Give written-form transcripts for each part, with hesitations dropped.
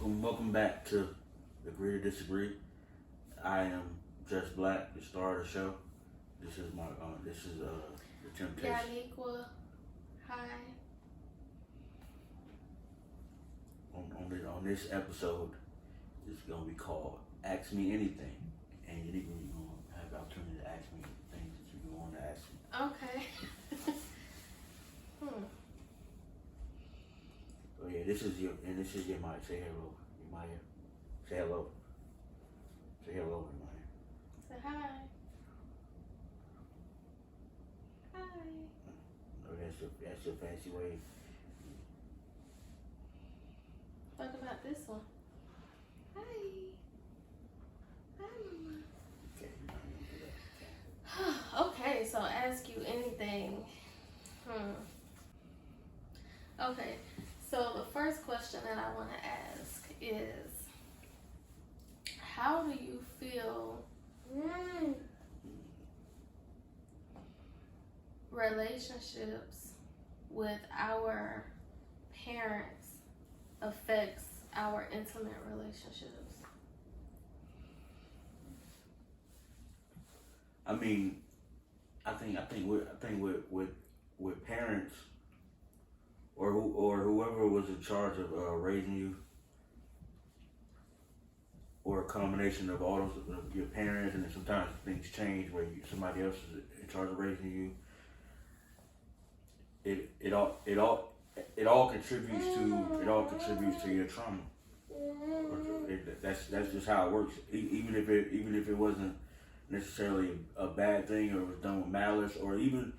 Welcome back to Agree to Disagree. I am Jus'Black, the star of the show. This is the temptation. Yaniqua, hi. On this episode, it's gonna be called "Ask Me Anything," and you're gonna have the opportunity to ask me things that you want to ask me. Okay. So yeah, this is your mic. Say hello. Your mic. Say hello. Say hello, your mic. Say hi. Hi. Oh, that's your fancy way. What about this one? Hi. Hi, Mama. Okay, you're not gonna do that. Okay, so ask you anything. Okay, so the first question that I want to ask is, how do you feel relationships with our parents affects our intimate relationships? I mean, I think with parents or whoever was in charge of raising you, or a combination of all those of your parents, and then sometimes things change where somebody else is in charge of raising you. It all contributes to your trauma. That's just how it works. Even if it wasn't necessarily a bad thing, or it was done with malice, or even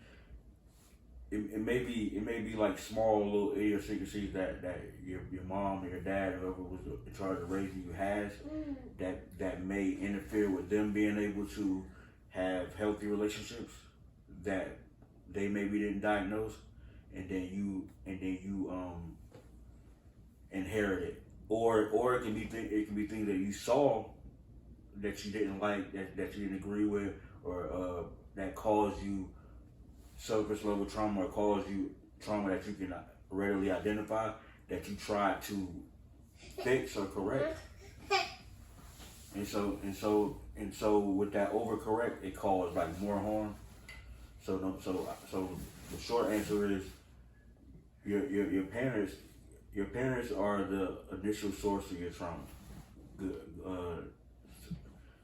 it may be like small little idiosyncrasies that your mom or your dad or whoever was in charge of raising you has that may interfere with them being able to have healthy relationships that they maybe didn't diagnose, and then you inherit it, or it can be things that you saw that you didn't like, that you didn't agree with, or that caused you surface level trauma, or caused you trauma that you can readily identify, that you try to fix or correct. And so with that overcorrect, it caused like more harm. So the short answer is your parents are the initial source of your trauma.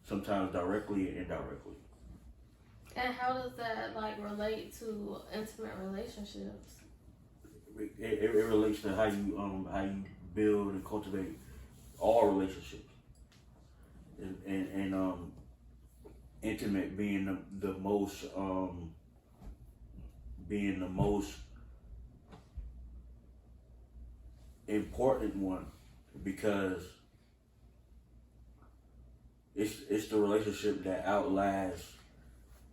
Sometimes directly and indirectly. And how does that relate to intimate relationships? It relates to how you build and cultivate all relationships, and intimate being the most important one, because it's the relationship that outlasts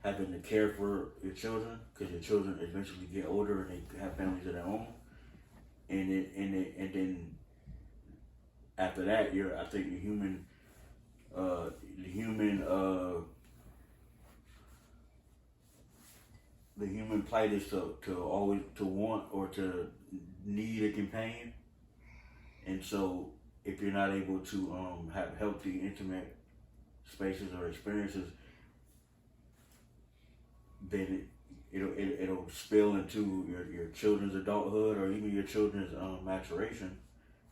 having to care for your children, because your children eventually get older and they have families of their own, and then after that, I think the human plight is to always to want or to need a companion, and so if you're not able to have healthy, intimate spaces or experiences, then it'll spill into your children's adulthood, or even your children's maturation,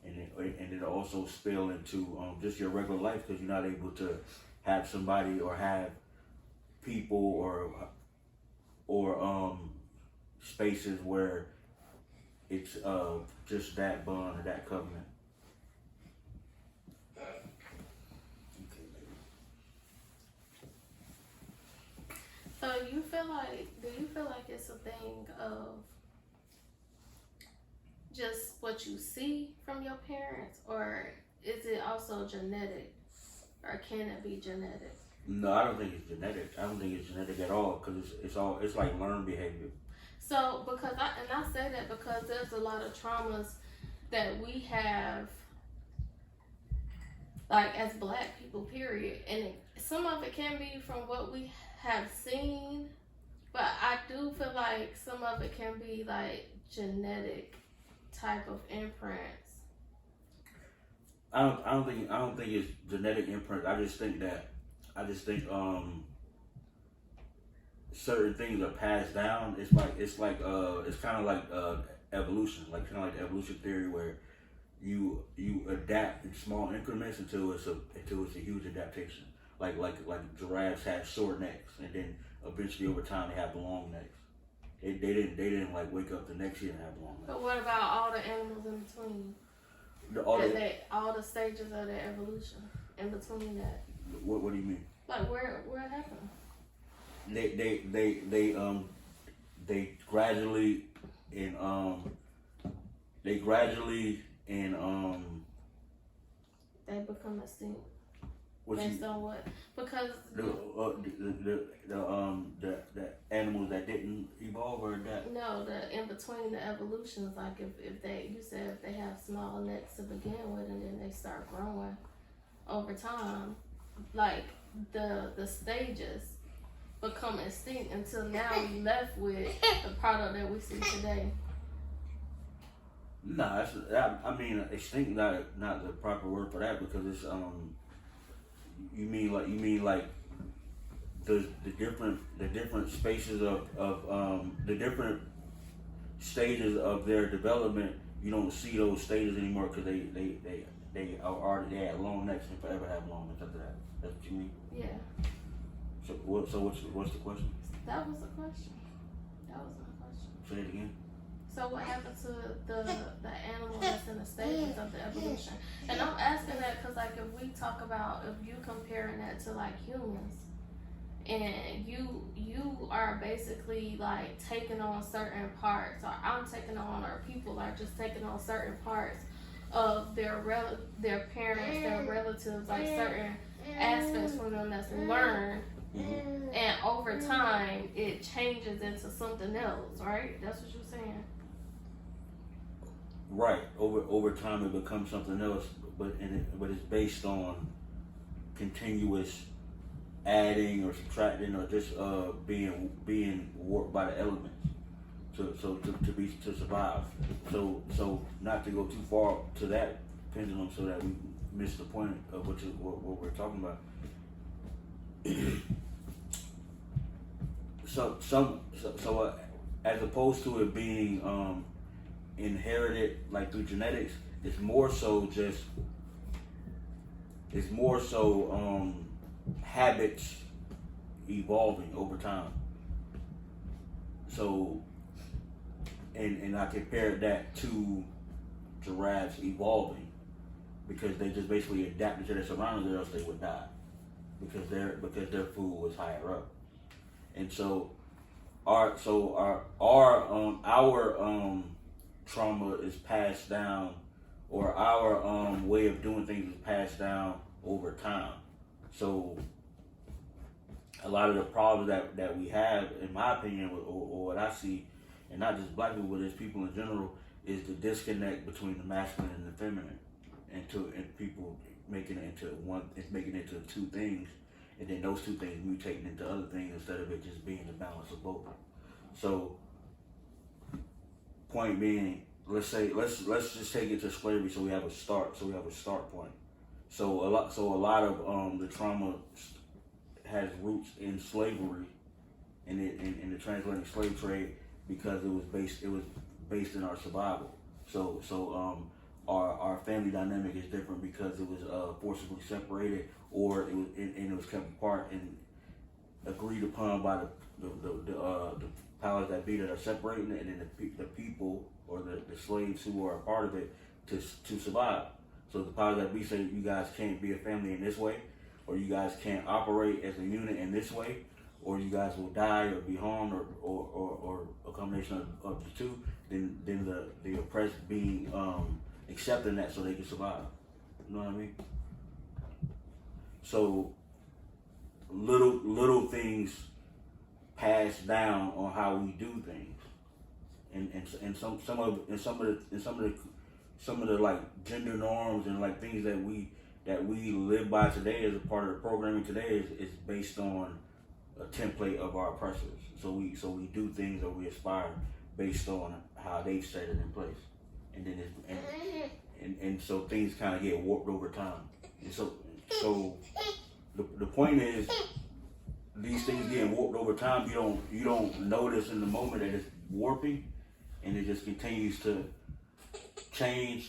and it'll also spill into just your regular life, because you're not able to have somebody or have people or spaces where it's just that bond or that covenant. So do you feel like it's a thing of just what you see from your parents, or is it also genetic, or can it be genetic? No, I don't think it's genetic. I don't think it's genetic at all, because it's like learned behavior. So I say that because there's a lot of traumas that we have, like as Black people, period, and some of it can be from what we have seen, but I do feel like some of it can be like genetic type of imprints. I don't think it's genetic imprint. I just think certain things are passed down. It's kind of like evolution, like kind of like the evolution theory where you adapt in small increments until it's a huge adaptation. Like giraffes have short necks, and then eventually over time they have long necks. They didn't like wake up the next year and have long necks. But what about all the animals in between? All the stages of their evolution in between that. What do you mean? Like where it happened? They gradually they become extinct. Based on what? Because the animals that didn't evolve or that. No, the in between the evolutions, like if they have small necks to begin with and then they start growing over time, like the stages become extinct until now we left with the product that we see today. Nah, I mean extinct not the proper word for that, because it's you mean like the different spaces of the different stages of their development. You don't see those stages anymore because they had long necks and forever have long necks after that. That's what you mean? Yeah. So what's the question? That was the question. That was my question. Say it again. So what happened to the animal that's in the stages of the evolution? And I'm asking that because, like, if we talk about, if you comparing that to like humans, and you are basically like taking on certain parts, or I'm taking on, or people are just taking on certain parts of their parents, their relatives, like certain aspects from them that's learned. Mm-hmm. And over time, it changes into something else, right? That's what you're saying. Right. Over time, it becomes something else, but it's based on continuous adding or subtracting, or just being warped by the elements to survive. So not to go too far to that pendulum, so that we miss the point of what we're talking about. So as opposed to it being inherited like through genetics, it's more so habits evolving over time. So and I compared that to giraffes evolving, because they just basically adapted to their surroundings, or else they would die, because their food was higher up. And so our trauma is passed down, or our way of doing things is passed down over time. So a lot of the problems that we have, in my opinion, or what I see, and not just black people, but as people in general, is the disconnect between the masculine and the feminine, and people making it into two things, and then those two things mutating into other things instead of it just being the balance of both. So, point being, let's just take it to slavery, so we have a start point. So a lot of the trauma has roots in slavery, and in the transatlantic slave trade, because it was based in our survival. So our family dynamic is different because it was forcibly separated, or it was kept apart and agreed upon by the powers that be that are separating it, and then the people or the slaves who are a part of it to survive. So the powers that be say, you guys can't be a family in this way, or you guys can't operate as a unit in this way, or you guys will die or be harmed, or a combination of the two. Then the oppressed being accepting that so they can survive. You know what I mean? So little things pass down on how we do things, and some of the like gender norms and like things that we live by today as a part of the programming today is based on a template of our oppressors. So we do things, or we aspire based on how they've set it in place, and then and so things kind of get warped over time. And so the point is, these things getting warped over time, you don't notice in the moment that it's warping, and it just continues to change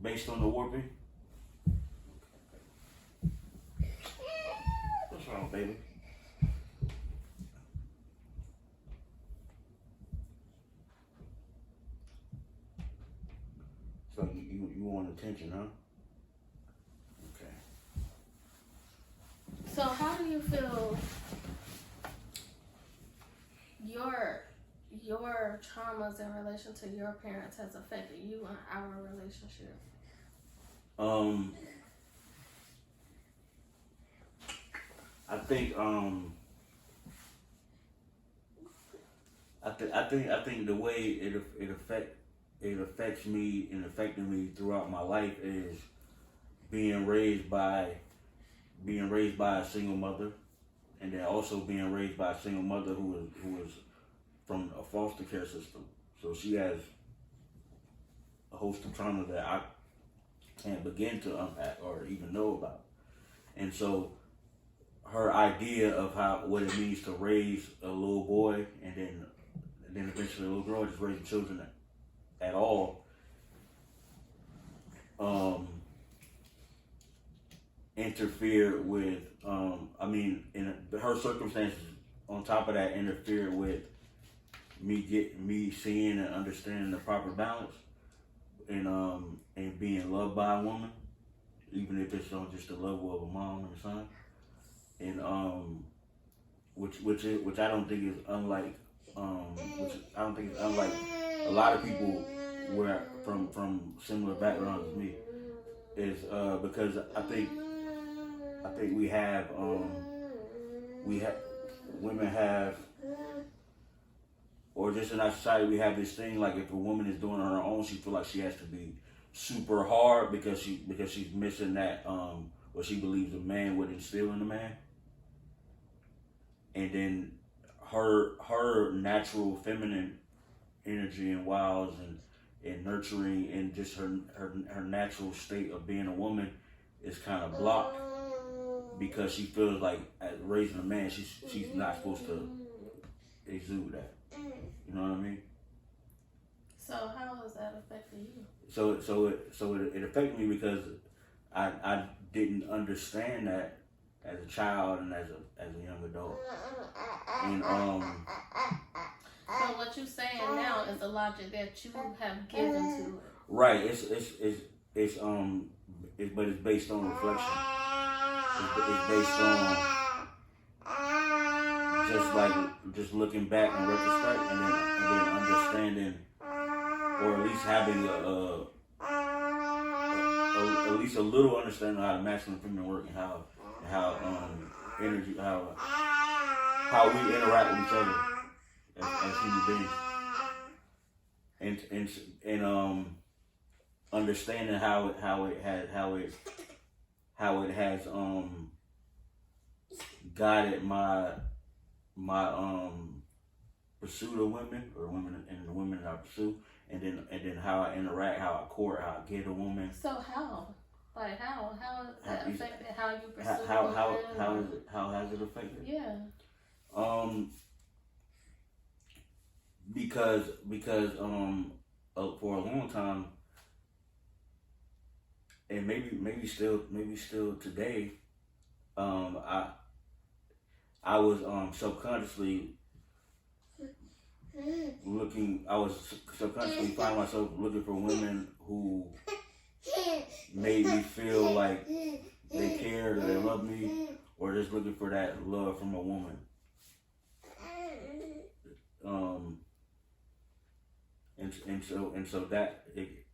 based on the warping. What's wrong, baby? So you want attention, huh? Okay. So how do you feel your traumas in relation to your parents has affected you and our relationship? I think the way it affects me and affected me throughout my life is being raised by a single mother, and then also being raised by a single mother who was from a foster care system. So she has a host of trauma that I can't begin to unpack or even know about. And so her idea of what it means to raise a little boy and then eventually a little girl, just raising children at all, interfered with, in her circumstances, on top of that, interfered with me seeing and understanding the proper balance and being loved by a woman, even if it's on just the level of a mom and a son, and which I don't think is unlike a lot of people where from similar backgrounds as me, is because I think women have, or just in our society, we have this thing like if a woman is doing it on her own, she feel like she has to be super hard because she's missing that what she believes a man would instill in a man, and then her natural feminine energy and wiles and nurturing and just her natural state of being a woman is kind of blocked because she feels like as raising a man, she's not supposed to exude that. You know what I mean? So how has that affected you? So it affected me because I didn't understand that as a child and as a young adult. And so what you're saying now is the logic that you have given to it. Right. It's but it's based on reflection. It's based on just looking back in retrospect and then understanding, or at least having at least a little understanding of how the masculine and feminine work and how energy how we interact with each other as human beings, and understanding how it has guided my pursuit of women, or women and the women that I pursue, and then how I interact, how I court, how I get a woman. So how? Like how has that affected how you pursue how has it affected? Yeah. Because for a long time, and maybe still today, I was subconsciously finding myself looking for women who made me feel like they cared or they loved me, or just looking for that love from a woman.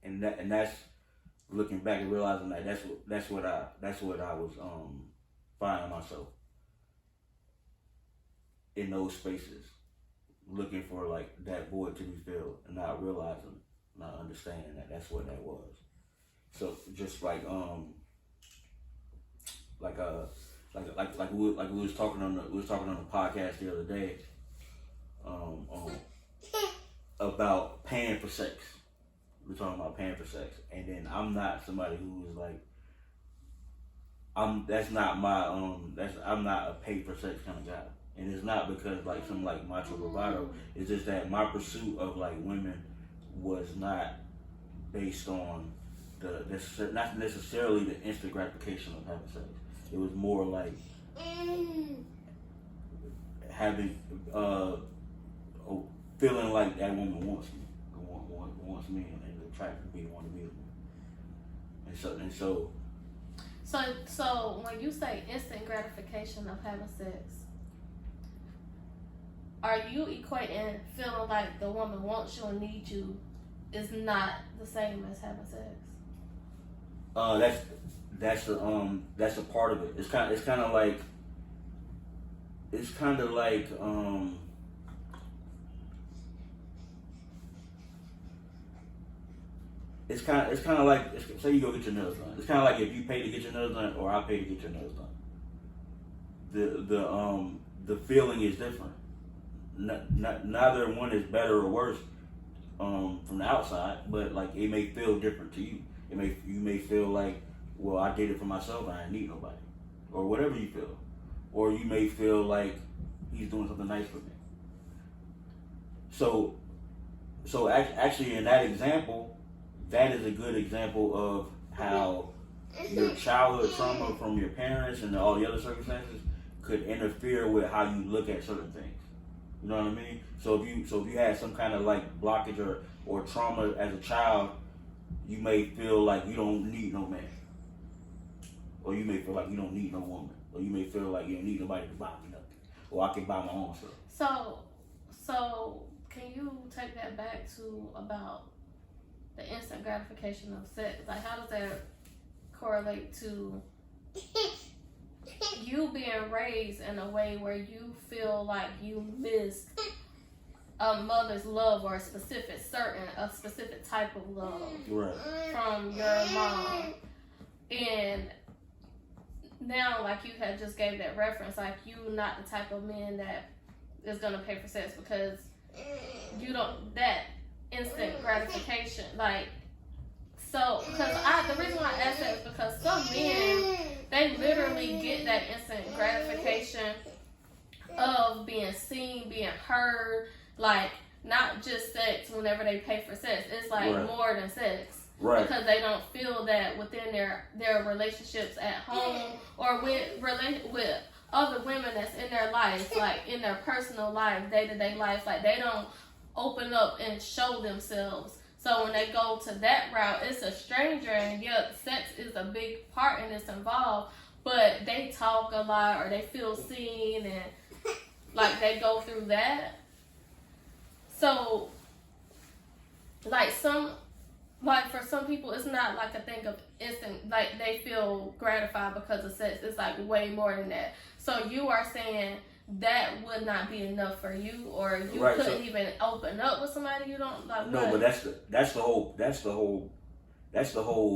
And that's looking back and realizing that that's what I was finding myself in those spaces, looking for like that void to be filled, and not realizing, not understanding that that's what that was. So just like we was talking on the podcast the other day, about paying for sex. we're talking about paying for sex, and then I'm not somebody who is like, I'm not a pay for sex kind of guy. And it's not because like some like macho bravado. It's just that my pursuit of like women was not based on not necessarily the instant gratification of having sex. It was more like having feeling like that woman wants me, wants me, and attracted to me, want to be with me, and so. So when you say instant gratification of having sex, are you equating feeling like the woman wants you and needs you is not the same as having sex? That's a part of it. It's kind of like it's kind of like say you go get your nails done. It's kind of like if you pay to get your nails done or I pay to get your nails done. The feeling is different. Neither one is better or worse from the outside, but like it may feel different to you. You may feel like, well, I did it for myself and I didn't need nobody, or whatever you feel, or you may feel like he's doing something nice for me. So actually, in that example, that is a good example of how your childhood trauma from your parents and all the other circumstances could interfere with how you look at certain things. You know what I mean? So if you had some kind of like blockage or trauma as a child, you may feel like you don't need no man, or you may feel like you don't need no woman, or you may feel like you don't need nobody to buy me nothing, or I can buy my own stuff. So can you take that back to about the instant gratification of sex? Like, how does that correlate to you being raised in a way where you feel like you missed a mother's love or a specific type of love from your mom? And now, like you had just gave that reference, like you not the type of man that is gonna pay for sex because you don't that instant gratification. Like, so because the reason why I ask that is because some men, they literally get that instant gratification of being seen, being heard, like not just sex whenever they pay for sex. It's like more than sex. Right. Because they don't feel that within their relationships at home or with other women that's in their life, like in their personal life, day-to-day life, like they don't open up and show themselves. So when they go to that route, it's a stranger, and sex is a big part and it's involved, but they talk a lot or they feel seen and like they go through that. So like for some people, it's not like a thing of instant, like they feel gratified because of sex. It's like way more than that. So you are saying that would not be enough for you, or you couldn't even open up with somebody you don't like. No, but that's the whole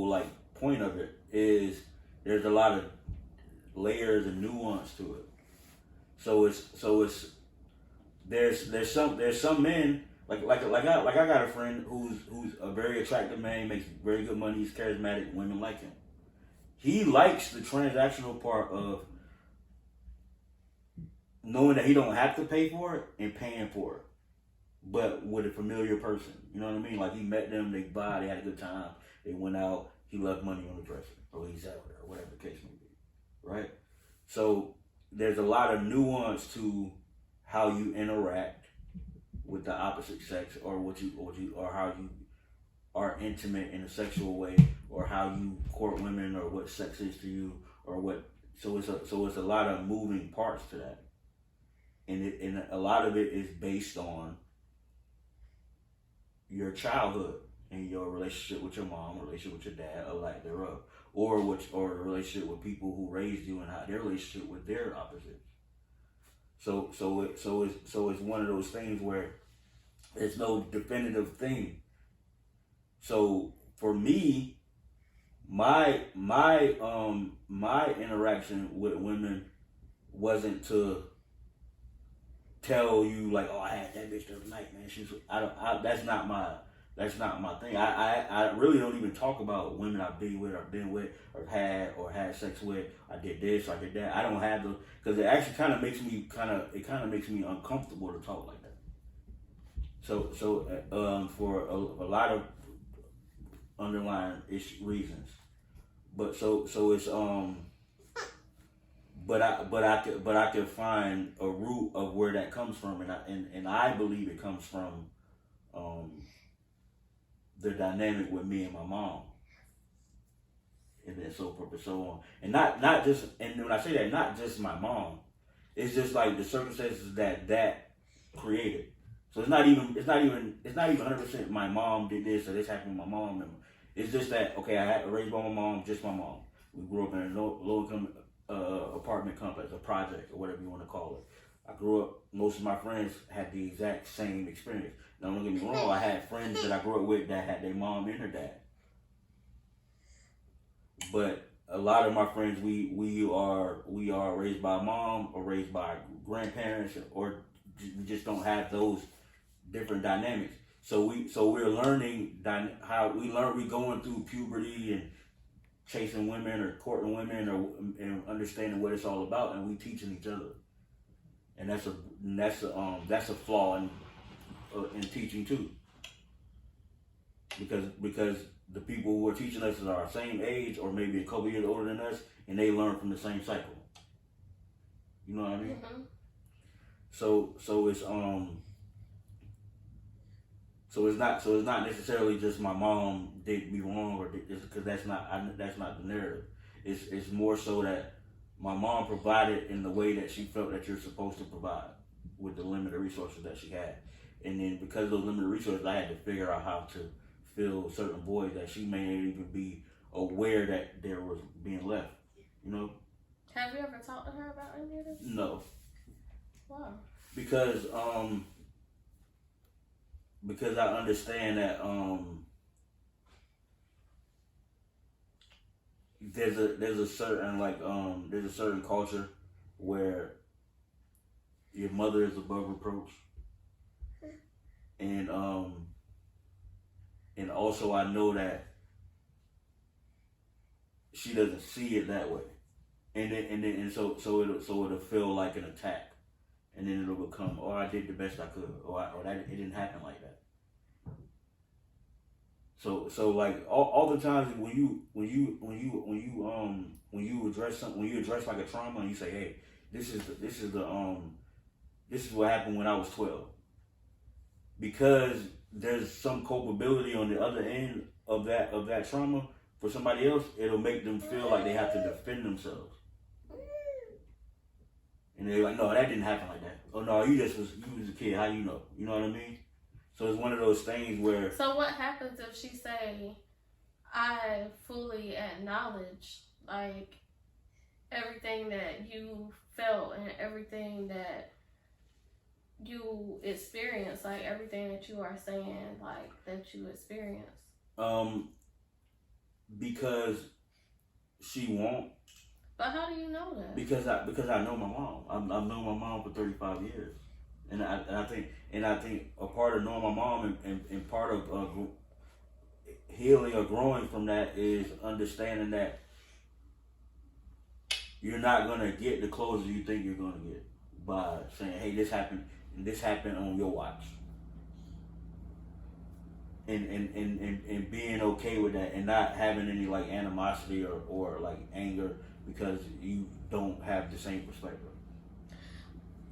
like point of it is there's a lot of layers and nuance to it. So it's there's some men like I got a friend who's a very attractive man. He makes very good money. He's charismatic. Women like him. He likes the transactional part of knowing that he don't have to pay for it and paying for it, but with a familiar person. You know what I mean? Like he met them, they had a good time, they went out, he left money on the dresser, or he's out there, or whatever the case may be, right? So there's a lot of nuance to how you interact with the opposite sex, or how you are intimate in a sexual way, or how you court women, or what sex is to you, or what. So it's a lot of moving parts to that. And a lot of it is based on your childhood and your relationship with your mom, relationship with your dad, or lack thereof, or the relationship with people who raised you and how their relationship with their opposites. So it's one of those things where there's no definitive thing. So for me, my interaction with women wasn't to tell you like, oh, I had that bitch the other night, man. That's not That's not my thing. I really don't even talk about women I've been with or had sex with. I did this, I did that. I don't have those because it actually kind of makes me uncomfortable to talk like that. So for a lot of underlying reasons, but so it's but I could find a root of where that comes from, and I believe it comes from the dynamic with me and my mom, and then so forth and so on, and not just, and when I say that, not just my mom, it's just like the circumstances that created. So it's not even 100% my mom did this or this happened with my mom. It's just that, okay, I had raised by my mom, just my mom. We grew up in a low income apartment complex, a project, or whatever you want to call it. I grew up, most of my friends had the exact same experience. Now, don't get me wrong, I had friends that I grew up with that had their mom and their dad. But a lot of my friends, we are raised by mom or raised by grandparents, or we just don't have those different dynamics. So we're learning we going through puberty and chasing women or courting women and understanding what it's all about, and we teaching each other. And that's a flaw in teaching too. Because the people who are teaching us are our same age or maybe a couple years older than us, and they learn from the same cycle. You know what I mean? Mm-hmm. So it's not necessarily just my mom did me wrong or because that's not the narrative. It's more so that my mom provided in the way that she felt that you're supposed to provide with the limited resources that she had, and then because of those limited resources, I had to figure out how to fill certain voids that she may not even be aware that there was being left. You know. Have you ever talked to her about any of this? No. Wow. Because I understand that there's a certain culture where your mother is above reproach, and also I know that she doesn't see it that way, and so it'll feel like an attack. And then it'll become, oh, I did the best I could, or that it didn't happen like that. So like all the times when you address something, when you address like a trauma, and you say, hey, this is what happened when I was 12, because there's some culpability on the other end of that trauma for somebody else. It'll make them feel like they have to defend themselves. And they're like, no, that didn't happen like that. Oh no, you was a kid. How you know? You know what I mean? So it's one of those things where. So what happens if she say, I fully acknowledge like everything that you felt and everything that you experienced, like everything that you are saying, like that you experienced? Because she won't. But how do you know that? Because I know my mom. I've known my mom for 35 years, and I think a part of knowing my mom and part of healing or growing from that is understanding that you're not gonna get the closure you think you're gonna get by saying, "Hey, this happened on your watch," and being okay with that and not having any like animosity or like anger because you don't have the same perspective.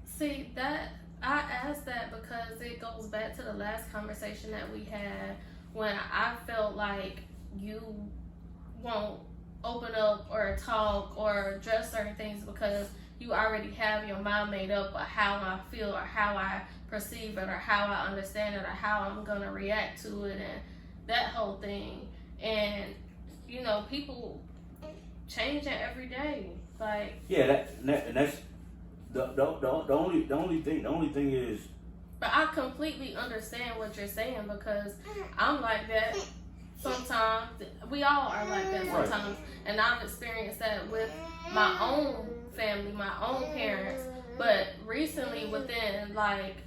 See, that I asked that because it goes back to the last conversation that we had when I felt like you won't open up or talk or address certain things because you already have your mind made up of how I feel or how I perceive it or how I understand it or how I'm going to react to it and that whole thing. And, you know, people changing every day. Like, yeah, that's the only thing is. But I completely understand what you're saying because I'm like that sometimes. We all are like that sometimes, and I've experienced that with my own family, my own parents. But recently, within like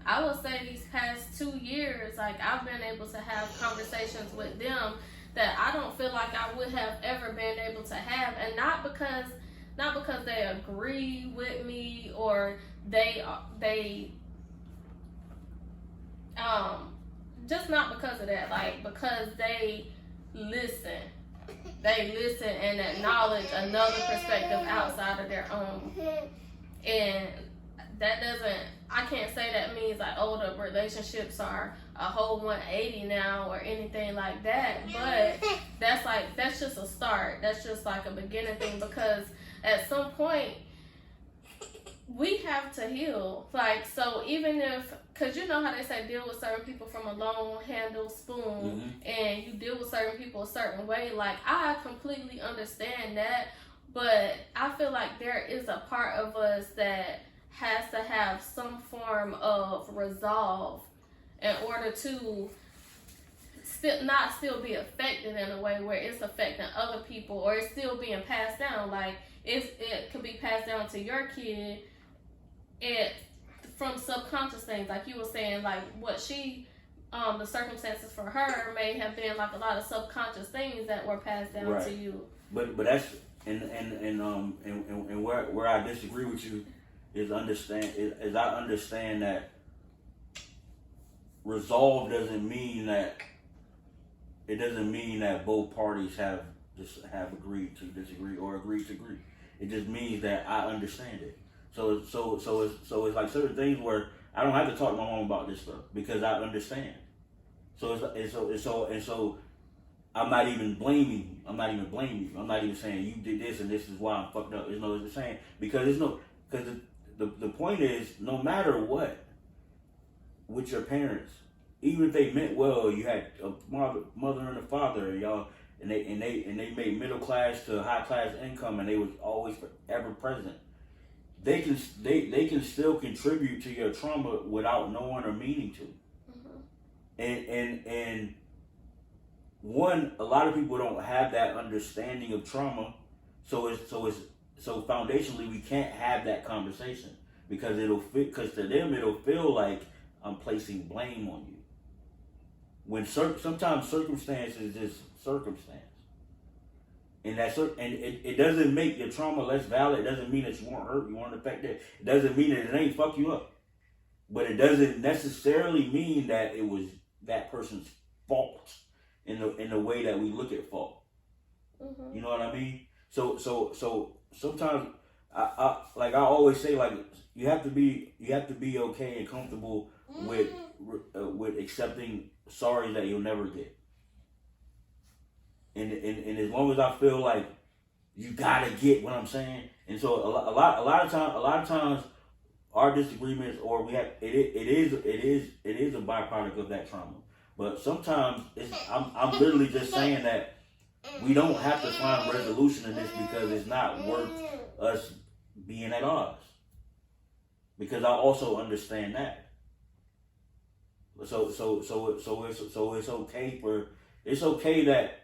I will say these past 2 years, like I've been able to have conversations with them that I don't feel like I would have ever been able to have, and not because they agree with me or they just not because of that, like because they listen and acknowledge another perspective outside of their own. And that doesn't, I can't say that means like, oh, the relationships are a whole 180 now or anything like that, but that's just a start. That's just like a beginning thing, because at some point we have to heal. Like, so even if, because you know how they say deal with certain people from a long handle spoon, and you deal with certain people a certain way, like I completely understand that, but I feel like there is a part of us that has to have some form of resolve in order to still be affected in a way where it's affecting other people, or it's still being passed down. Like it could be passed down to your kid from subconscious things, like you were saying, like what she the circumstances for her may have been like a lot of subconscious things that were passed down to you. But that's and where I disagree with you is I understand that resolve doesn't mean that both parties have agreed to disagree or agreed to agree. It just means that I understand it. So it's like certain things where I don't have to talk to my mom about this stuff because I understand. So I'm not even blaming you. I'm not even saying you did this and this is why I'm fucked up. It's the same, because the point is, no matter what with your parents, even if they meant well, you had a mother and a father, y'all, and they made middle class to high class income, and they was always ever present. They can still contribute to your trauma without knowing or meaning to. And one, a lot of people don't have that understanding of trauma, so foundationally we can't have that conversation because to them it'll feel like I'm placing blame on you. When sometimes circumstance is just circumstance. And it doesn't make your trauma less valid. It doesn't mean that you weren't hurt, you weren't affected. It doesn't mean that it ain't fuck you up. But it doesn't necessarily mean that it was that person's fault in the way that we look at fault. You know what I mean? So sometimes I always say, like, you have to be okay and comfortable with accepting sorry that you'll never get. And as long as I feel like you gotta get what I'm saying, and so a lot of times our disagreements, or it is a byproduct of that trauma. But sometimes I'm literally just saying that we don't have to find resolution in this because it's not worth us being at odds. Because I also understand that. So it's okay that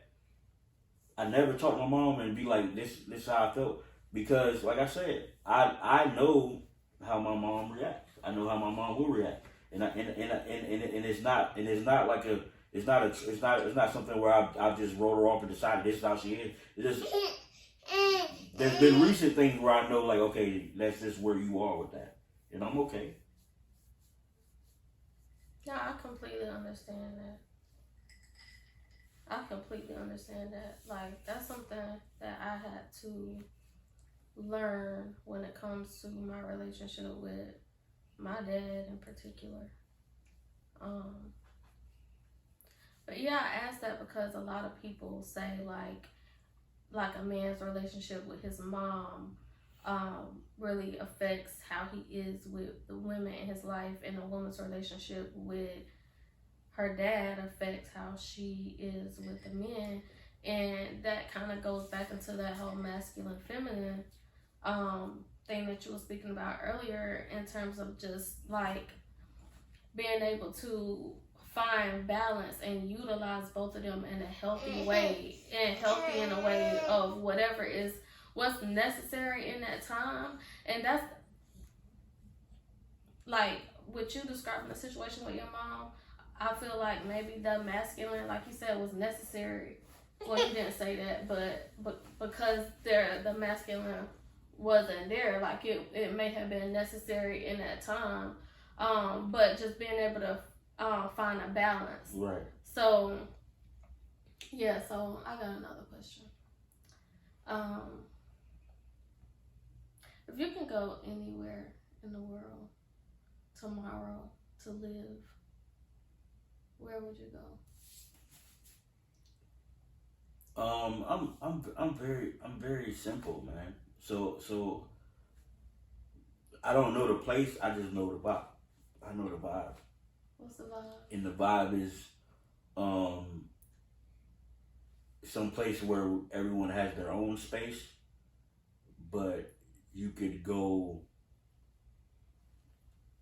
I never talked to my mom and be like, this is how I felt, because like I said, I know how my mom reacts. I know how my mom will react, and it's not something where I've just rolled her off and decided this is how she is. It's just, there's been recent things where I know, like, okay, that's just where you are with that, and I'm okay. Yeah, I completely understand that. Like, that's something that I had to learn when it comes to my relationship with my dad in particular. But yeah, I asked that because a lot of people say like a man's relationship with his mom really affects how he is with the women in his life, and a woman's relationship with her dad affects how she is with the men. And that kind of goes back into that whole masculine feminine thing that you were speaking about earlier, in terms of just like being able to find balance and utilize both of them in a healthy way, and healthy in a way of what's necessary in that time. And that's like, with you describing the situation with your mom, I feel like maybe the masculine, like you said, was necessary. Well, you didn't say that, but because the masculine wasn't there, like it may have been necessary in that time. But just being able to find a balance. Right. So yeah, so I got another question. If you can go anywhere in the world tomorrow to live, where would you go? I'm very simple, man. So I don't know the place. I just know the vibe. I know the vibe. What's the vibe? And the vibe is some place where everyone has their own space, but you could go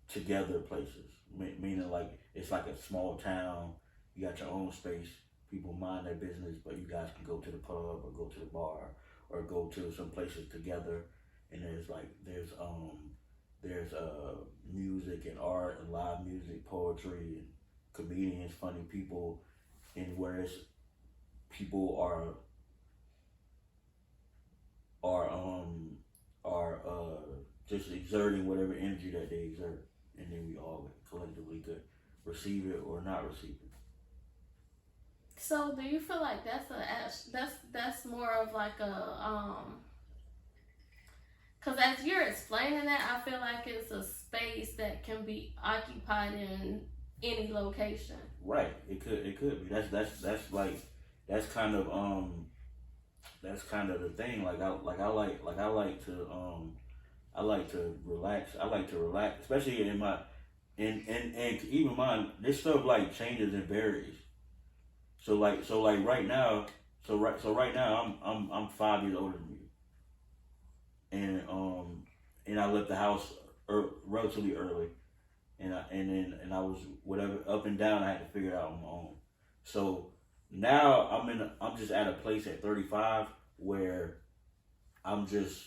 together places. Meaning like it's like a small town. You got your own space. People mind their business, but you guys can go to the pub or go to the bar or go to some places together. And there's music and art and live music, poetry and comedians, funny people, and whereas people are just exerting whatever energy that they exert, and then we all collectively could receive it or not receive it. So do you feel like that's more of like a because as you're explaining that, I feel like it's a space that can be occupied in any location. Right. It could be. That's kind of the thing. I like to relax. I like to relax, especially in my and even mine. This stuff like changes and varies. So right now, I'm 5 years older than you, and I left the house relatively early, and I was whatever up and down. I had to figure it out on my own. So now I'm just at a place at 35 where I'm just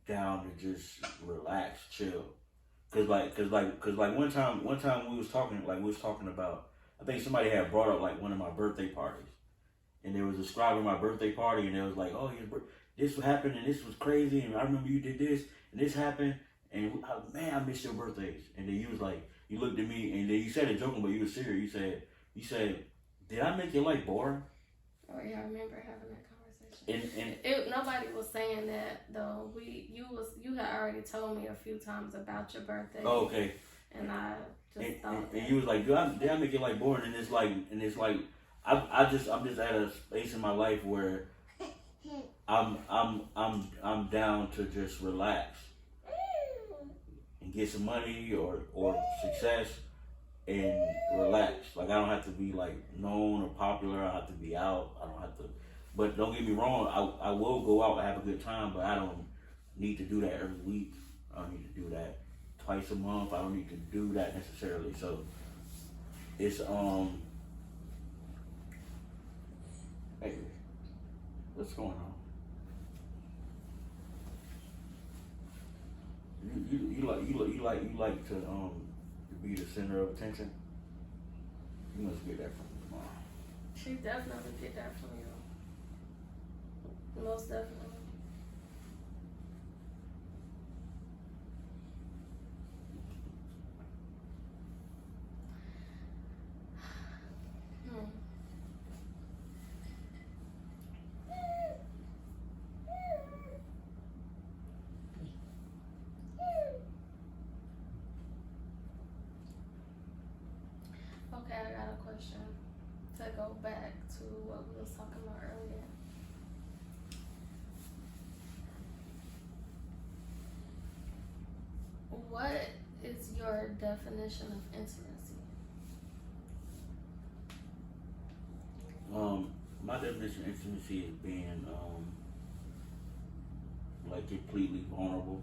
down to just relax, chill. Cause one time we was talking about. I think somebody had brought up like one of my birthday parties, and they was describing my birthday party, and it was like, oh, this happened, and this was crazy, and I remember you did this, and this happened, and man, I missed your birthdays. And then you was like, you looked at me, and then you said it joking, but you were serious. You said, did I make your life boring? Oh yeah, I remember having that conversation. And nobody was saying that though. You had already told me a few times about your birthday. Oh, okay. And I just thought and you was like, did I make your life boring? And it's like I'm just at a space in my life where I'm down to just relax and get some money or success and relax. Like I don't have to be like known or popular. I don't have to be out. I don't have to. But don't get me wrong. I will go out and have a good time, but I don't need to do that every week. I don't need to do that twice a month. I don't need to do that necessarily. So it's hey, what's going on? You like to be the center of attention. You must get that from your mom. She definitely get that from you. Most definitely. Okay, I got a question to go back to what we was talking about earlier. What is your definition of intimacy? My definition of intimacy is being like completely vulnerable.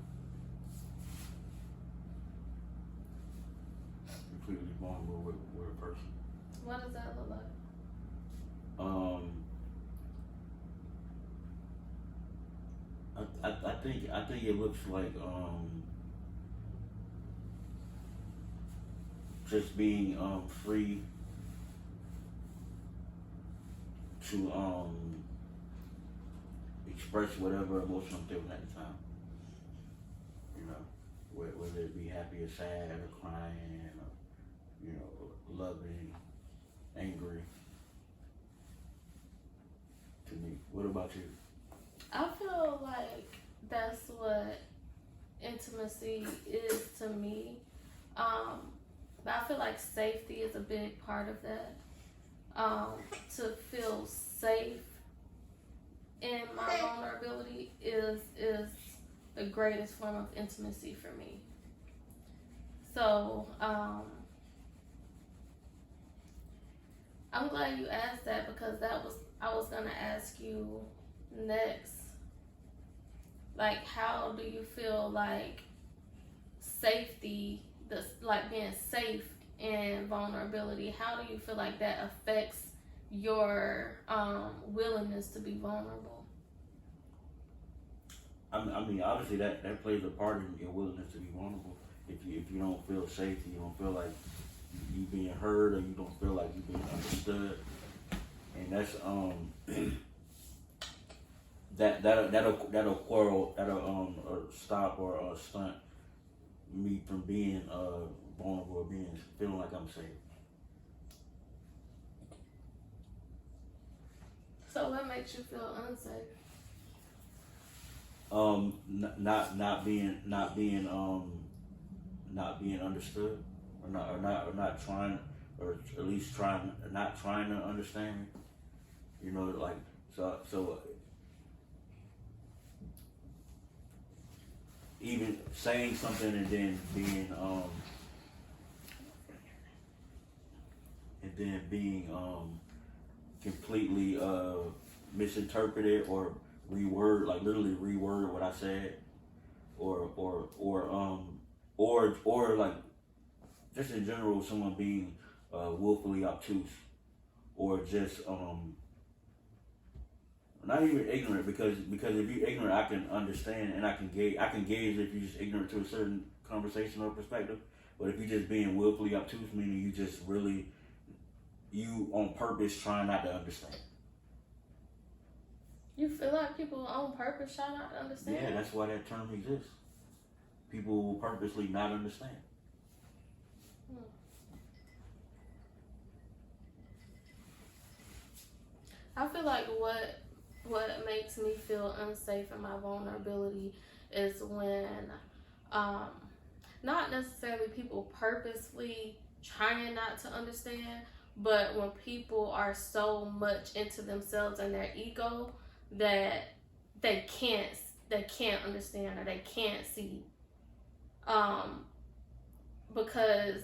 Completely vulnerable with a person. What does that look like? I think it looks like just being free to express whatever emotion I'm feeling at the time. You know, whether it be happy or sad or crying or, you know, loving, angry. To me. What about you? I feel like that's what intimacy is to me. But I feel like safety is a big part of that. To feel safe in my vulnerability is the greatest form of intimacy for me. So I'm glad you asked that, because I was gonna ask you next, like, how do you feel like safety, like being safe in vulnerability, how do you feel like that affects your willingness to be vulnerable? I mean, obviously that plays a part in your willingness to be vulnerable. If you don't feel safe, you don't feel like you being heard, or you don't feel like you being understood, and that's that'll stop or stunt me from being vulnerable, or feeling like I'm safe. So what makes you feel unsafe? Not being understood, or not trying, or at least not trying to understand me. You know, like so. Even saying something and then being completely misinterpreted or literally reword what I said, or like, just in general, someone being willfully obtuse, or just not even ignorant, because if you're ignorant, I can understand and I can gauge if you're just ignorant to a certain conversation or perspective. But if you're just being willfully obtuse, meaning you just really, you on purpose trying not to understand. You feel like people on purpose try not to understand? Yeah, that's why that term exists. People will purposely not understand. I feel like what makes me feel unsafe in my vulnerability is when not necessarily people purposely trying not to understand, but when people are so much into themselves and their ego that they can't understand, or they can't see, because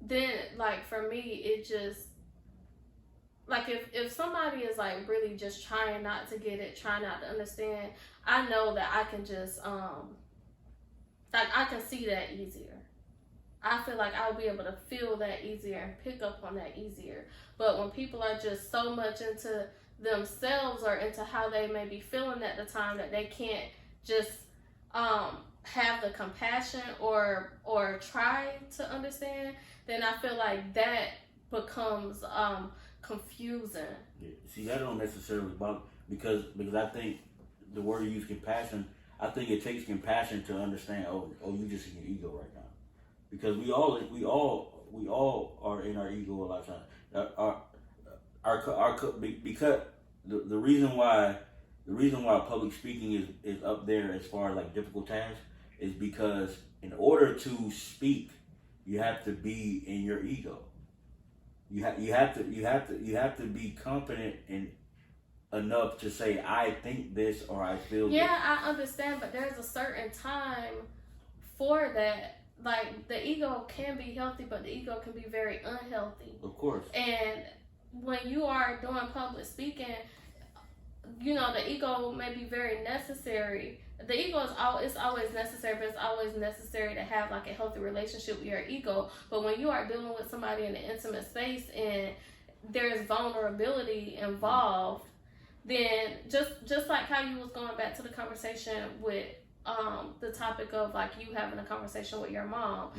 then, like, for me, it just, like, if somebody is like really just trying not to get it, trying not to understand, I know that I can just like, I can see that easier. I feel like I'll be able to feel that easier and pick up on that easier. But when people are just so much into themselves or into how they may be feeling at the time, that they can't just have the compassion or try to understand, then I feel like that becomes confusing. Yeah. See, that don't necessarily bother, because I think the word you use, compassion, I think it takes compassion to understand. Oh, you just in your ego right now, because we all are in our ego a lot of times. Because the reason why public speaking is up there as far as like difficult tasks is because in order to speak, you have to be in your ego. You have to be confident enough to say, I think this, or I feel this. Yeah, I understand, but there's a certain time for that. Like, the ego can be healthy, but the ego can be very unhealthy. Of course. And when you are doing public speaking, you know, the ego may be very necessary. The ego is always necessary, but it's always necessary to have like a healthy relationship with your ego. But when you are dealing with somebody in an intimate space and there's vulnerability involved, then just like how you was going back to the conversation with the topic of like you having a conversation with your mom,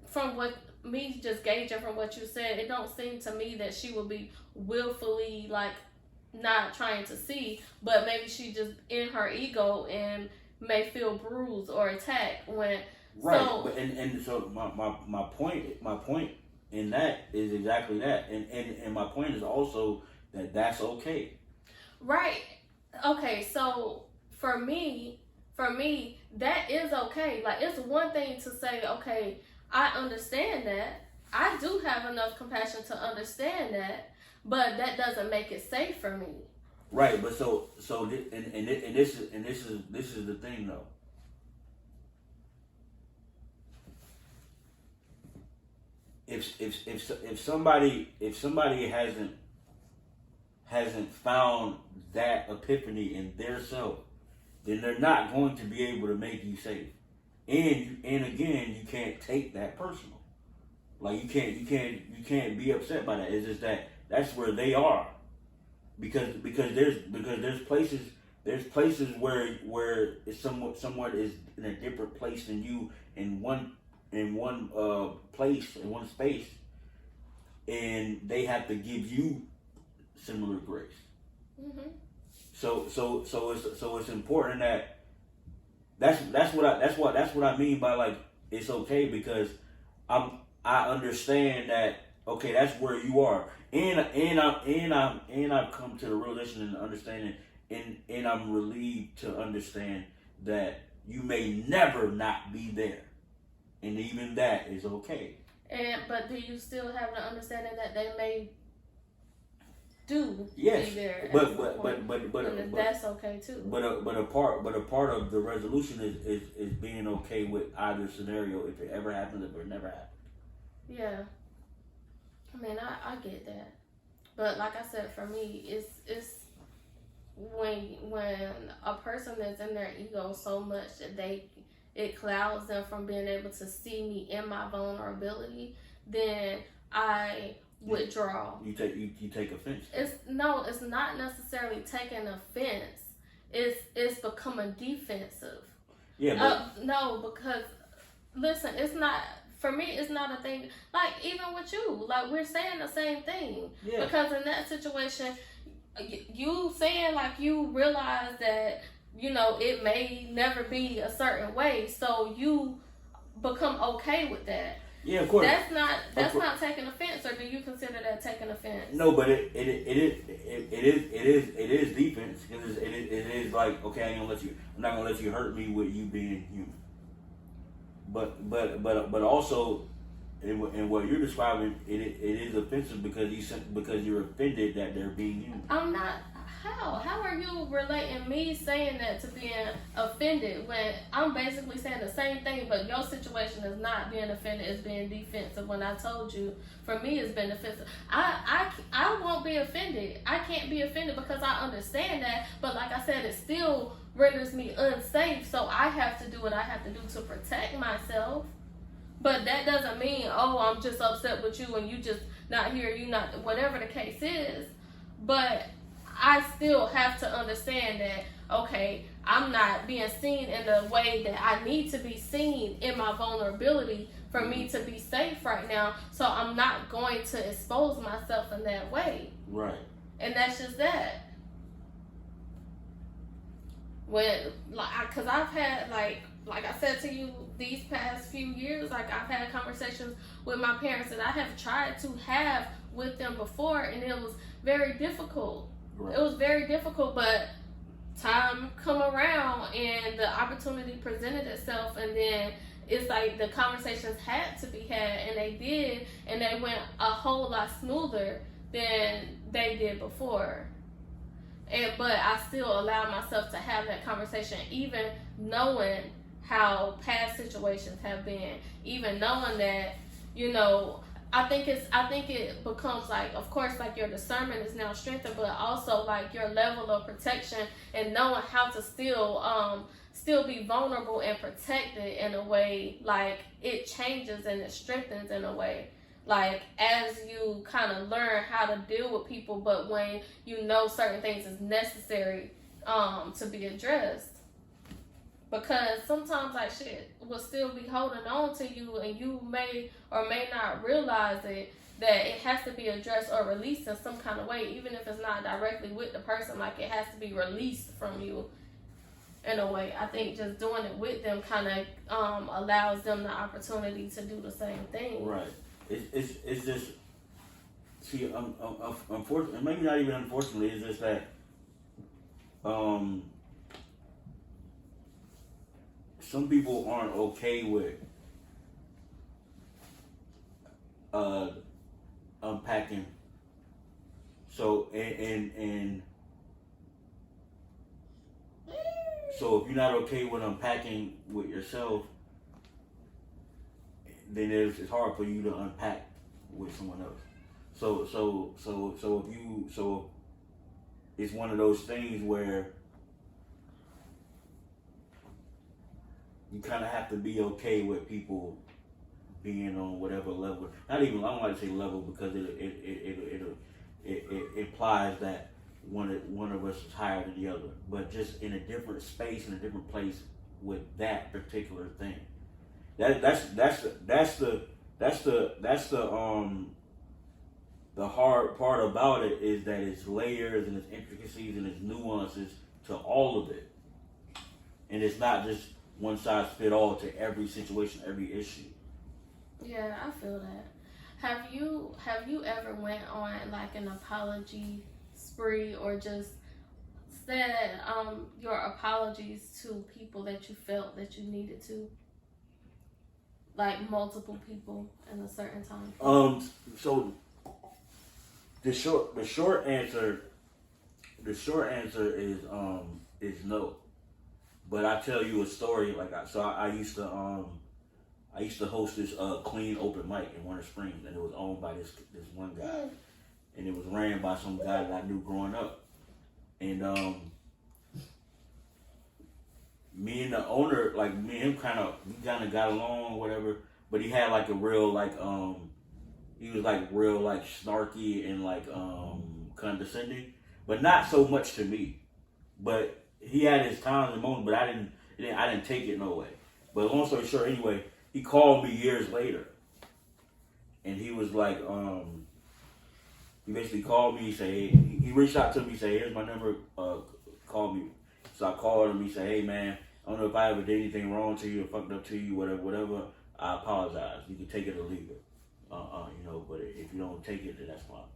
from what me just gauging from what you said, it don't seem to me that she would be willfully like not trying to see, but maybe she just in her ego and may feel bruised or attacked when. Right, so, and so my point in that is exactly that, and my point is also that that's okay. Right. Okay. So for me, that is okay. Like, it's one thing to say, okay, I understand that. I do have enough compassion to understand that, but that doesn't make it safe for me. Right. But this is the thing though. If somebody hasn't found that epiphany in their self, then they're not going to be able to make you safe. And again, you can't take that personal. Like you can't be upset by that. It's just that's where they are. Because there's places where it's someone is in a different place than you in one place, in one space, and they have to give you similar grace. So it's important that that's what I mean by like it's okay, because I understand that, okay, that's where you are, and I've come to the realization and understanding, and I'm relieved to understand that you may never not be there. And even that is okay. But do you still have the understanding that they may be there? But that's okay too. But a part of the resolution is being okay with either scenario, if it ever happens, if it never happens. Yeah. I mean, I get that, but like I said, for me, it's when a person is in their ego so much that it clouds them from being able to see me in my vulnerability, then I withdraw. You take offense. It's not necessarily taking offense. It's becoming defensive. Yeah. No, because listen, it's not. For me, it's not a thing. Like, even with you, like, we're saying the same thing. Yeah. Because in that situation, you saying like you realize that, you know, it may never be a certain way, so you become okay with that. Yeah, of course. That's not taking offense, or do you consider that taking offense? No, but it is defense, because it is like, okay, I'm not gonna let you hurt me with you being human. But also, in what you're describing, it is offensive because you're offended that they're being human. I'm not. How are you relating me saying that to being offended when I'm basically saying the same thing, but your situation is not being offended, it's being defensive, when I told you for me it's been offensive. I won't be offended. I can't be offended because I understand that, but like I said, it still renders me unsafe, so I have to do what I have to do to protect myself. But that doesn't mean, oh, I'm just upset with you and you just not here, you not, whatever the case is. But I still have to understand that, okay, I'm not being seen in the way that I need to be seen in my vulnerability for me to be safe right now. So I'm not going to expose myself in that way. Right. And that's just that. Because I've had, like I said to you, these past few years, like, I've had conversations with my parents that I have tried to have with them before, and it was very difficult. Right. It was very difficult, but time come around and the opportunity presented itself, and then it's like the conversations had to be had, and they did, and they went a whole lot smoother than they did before. But I still allowed myself to have that conversation, even knowing how past situations have been, even knowing that, you know, I think it becomes like, of course, like, your discernment is now strengthened, but also like your level of protection and knowing how to still be vulnerable and protected in a way, like, it changes and it strengthens in a way. Like, as you kind of learn how to deal with people, but when you know certain things is necessary to be addressed. Because sometimes like shit will still be holding on to you, and you may or may not realize it, that it has to be addressed or released in some kind of way, even if it's not directly with the person. Like, it has to be released from you in a way. I think just doing it with them kind of allows them the opportunity to do the same thing. Right. It's just, see, unfortunately, maybe not even unfortunately, it's just that some people aren't okay with unpacking. So and so if you're not okay with unpacking with yourself, then it's hard for you to unpack with someone else. So it's one of those things where you kind of have to be okay with people being on whatever level. Not even, I don't like to say level, because it implies that one of us is higher than the other, but just in a different space, in a different place with that particular thing. That's the hard part about it, is that it's layers and it's intricacies and it's nuances to all of it, and it's not just one size fit all to every situation, every issue. Yeah, I feel that. Have you ever went on like an apology spree, or just said your apologies to people that you felt that you needed to? Like multiple people in a certain time? So the short answer is no. But I tell you a story. I used to host this clean open mic in Winter Springs, and it was owned by this one guy, and it was ran by some guy that I knew growing up. And me and the owner, like, me and him kind of got along, whatever. But he had like a real he was like real like snarky and like condescending, but not so much to me. But he had his times and moments, but I didn't take it no way. But long story short, anyway, he called me years later, and he was like, he basically called me. He reached out to me, say, "Here's my number. Call me." So I called him. He said, "Hey man, I don't know if I ever did anything wrong to you or fucked up to you, whatever. I apologize. You can take it or leave it. But if you don't take it, then that's fine."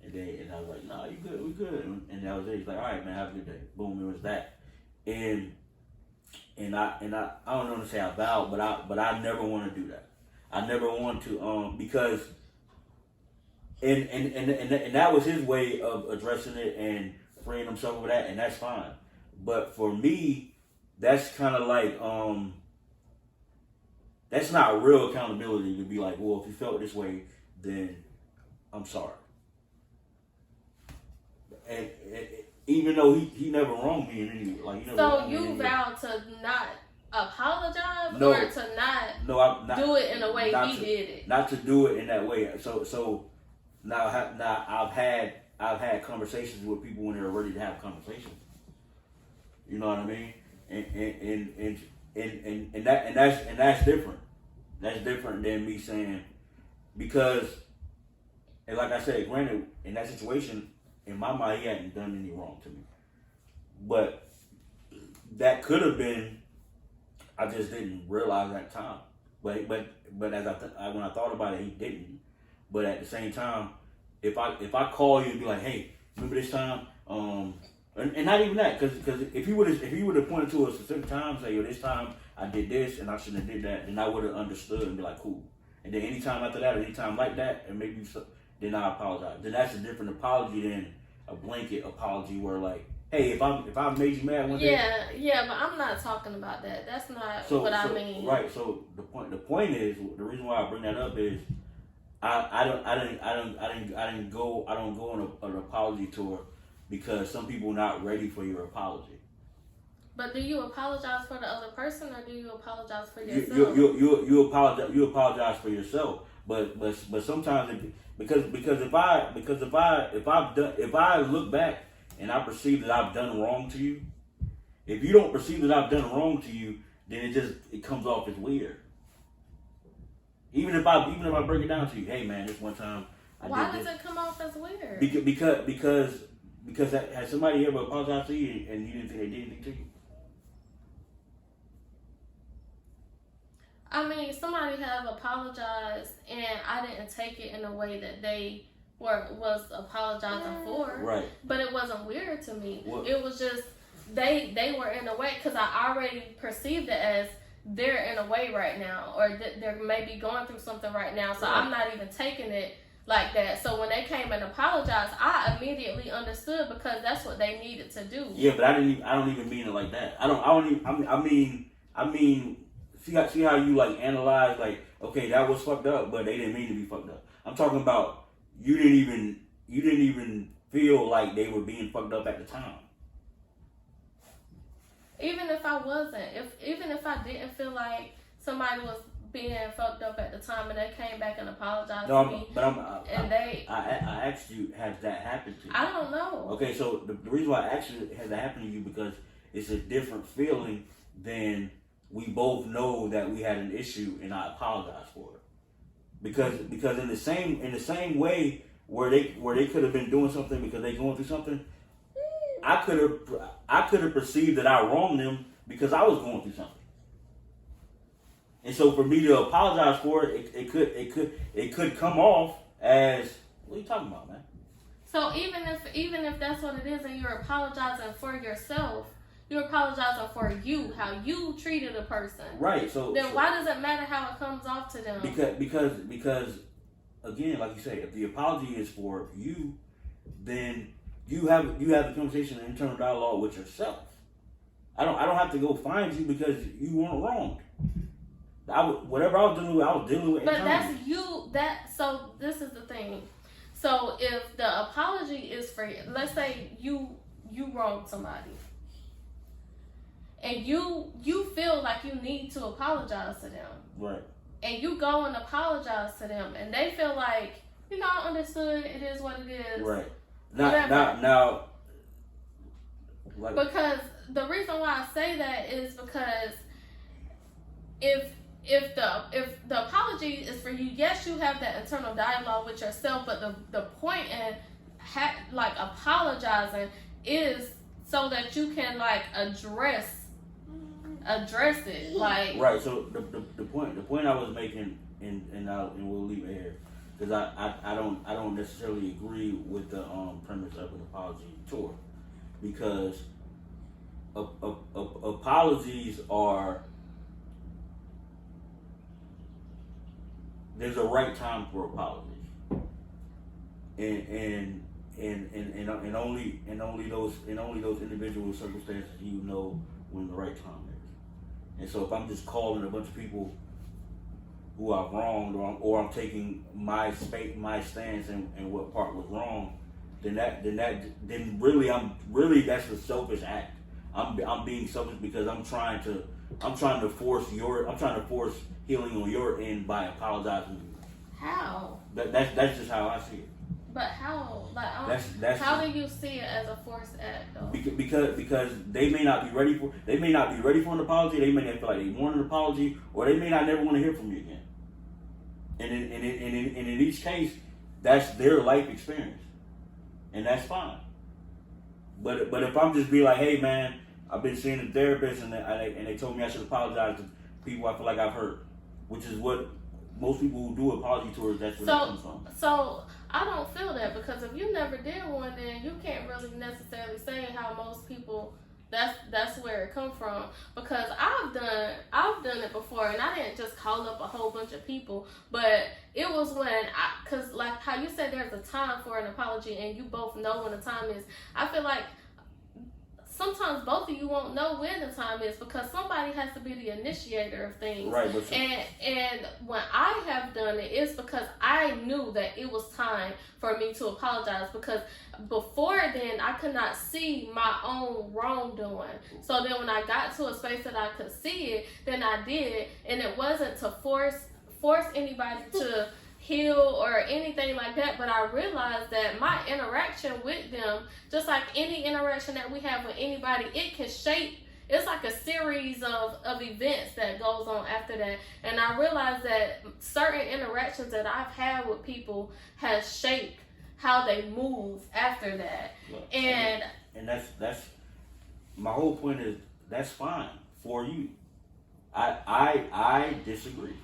And I was like, "Nah, you good? We good." And that was it. He's like, "All right, man, have a good day." Boom, it was that. And I don't know to say I vowed, but I never want to do that. I never want to because and that was his way of addressing it and freeing himself with that, and that's fine. But for me, that's kind of like that's not real accountability, to be like, well, if you felt this way, then I'm sorry. And even though he never wronged me in any So you vowed to not apologize, no, or to not do it in a way he did it. Not to do it in that way. So now I've had conversations with people when they're ready to have conversations. You know what I mean? And that's different. That's different than me saying, because, and like I said, granted, in that situation, in my mind, he hadn't done any wrong to me. But that could have been, I just didn't realize that time. But as when I thought about it, he didn't. But at the same time, if I call you and be like, "Hey, remember this time?" And not even that, because if he would have pointed to a specific time, say, "Yo, this time I did this and I shouldn't have did that," then I would have understood and be like, "Cool." And then anytime after that, or anytime like that, and maybe then I apologize. Then that's a different apology than a blanket apology where, like, "Hey, if I made you mad one day." Yeah, but I'm not talking about that. That's not what I mean. Right. So the point is, the reason why I bring that up is I don't go on an apology tour because some people are not ready for your apology. But do you apologize for the other person, or do you apologize for yourself? You apologize for yourself. But sometimes because if I look back and I perceive that I've done wrong to you, If you don't perceive that I've done wrong to you, then it comes off as weird. Even if I break it down to you, hey man, this one time Why does it come off as weird? Because has somebody ever apologized to you and you didn't think they did anything to you? I mean, somebody have apologized, and I didn't take it in a way that they was apologizing for. Right. But it wasn't weird to me. What? It was just they were in a way, because I already perceived it as they're in a way right now, or they're maybe going through something right now. So I'm not even taking it like that. So when they came and apologized, I immediately understood, because that's what they needed to do. Yeah, but I don't even mean it like that. I mean, see how you like analyze, like, okay, that was fucked up, but they didn't mean to be fucked up. I'm talking about you didn't even feel like they were being fucked up at the time. Even if I wasn't, even if I didn't feel like somebody was being fucked up at the time, and they came back and apologized to me, I asked you, has that happened to you? I don't know. Okay, so the reason why I asked you, has that happened to you, because it's a different feeling than we both know that we had an issue and I apologize for it. Because in the same way where they could have been doing something because they going through something, I could have perceived that I wronged them because I was going through something. And so for me to apologize for it, it could come off as, what are you talking about, man? So even if that's what it is, and you're apologizing for yourself, you're apologizing for you, how you treated a person. Right. Why does it matter how it comes off to them? Because again, like you say, if the apology is for you, then you have the conversation and internal dialogue with yourself. I don't have to go find you because you weren't wrong. Whatever I was dealing with. But internally. That's you. So this is the thing. So if the apology is for, let's say you wronged somebody, and you feel like you need to apologize to them, right? And you go and apologize to them, and they feel like, I understood. It is what it is. Right. Now. Like, because the reason why I say that is because if the apology is for you, yes, you have that internal dialogue with yourself, but the point in apologizing is so that you can address it, like, right. So the point I was making, and we'll leave it here, because I don't necessarily agree with the premise of an apology tour, because apologies are, there's a right time for apologies, and only those individual circumstances when the right time is. And so if I'm just calling a bunch of people who I've wronged, or I'm taking my stance and what part was wrong, then really that's a selfish act. I'm being selfish because I'm trying to force healing on your end by apologizing to you. How? That's just how I see it. But how? That's how do you see it as a forced act, though? Because they may not be ready for an apology. They may not feel like they want an apology, or they may not never want to hear from you again. And in each case, that's their life experience, and that's fine. But if I'm just be like, hey man, I've been seeing a therapist, and they told me I should apologize to people I feel like I've hurt, which is what most people who do apology tours, that's where that comes from. So I don't feel that, because if you never did one, then you can't really necessarily say how most people, that's where it come from. Because I've done it before, and I didn't just call up a whole bunch of people, but it was because like how you said, there's a time for an apology, and you both know when the time is. I feel like sometimes both of you won't know when the time is, because somebody has to be the initiator of things. Right. And when I have done it, it's because I knew that it was time for me to apologize, because before then I could not see my own wrongdoing. So then when I got to a space that I could see it, then I did, and it wasn't to force anybody to heal or anything like that, but I realized that my interaction with them, just like any interaction that we have with anybody, it it's like a series of events that goes on after that. And I realized that certain interactions that I've had with people has shaped how they move after that. And that's my whole point is that's fine for you. I disagree.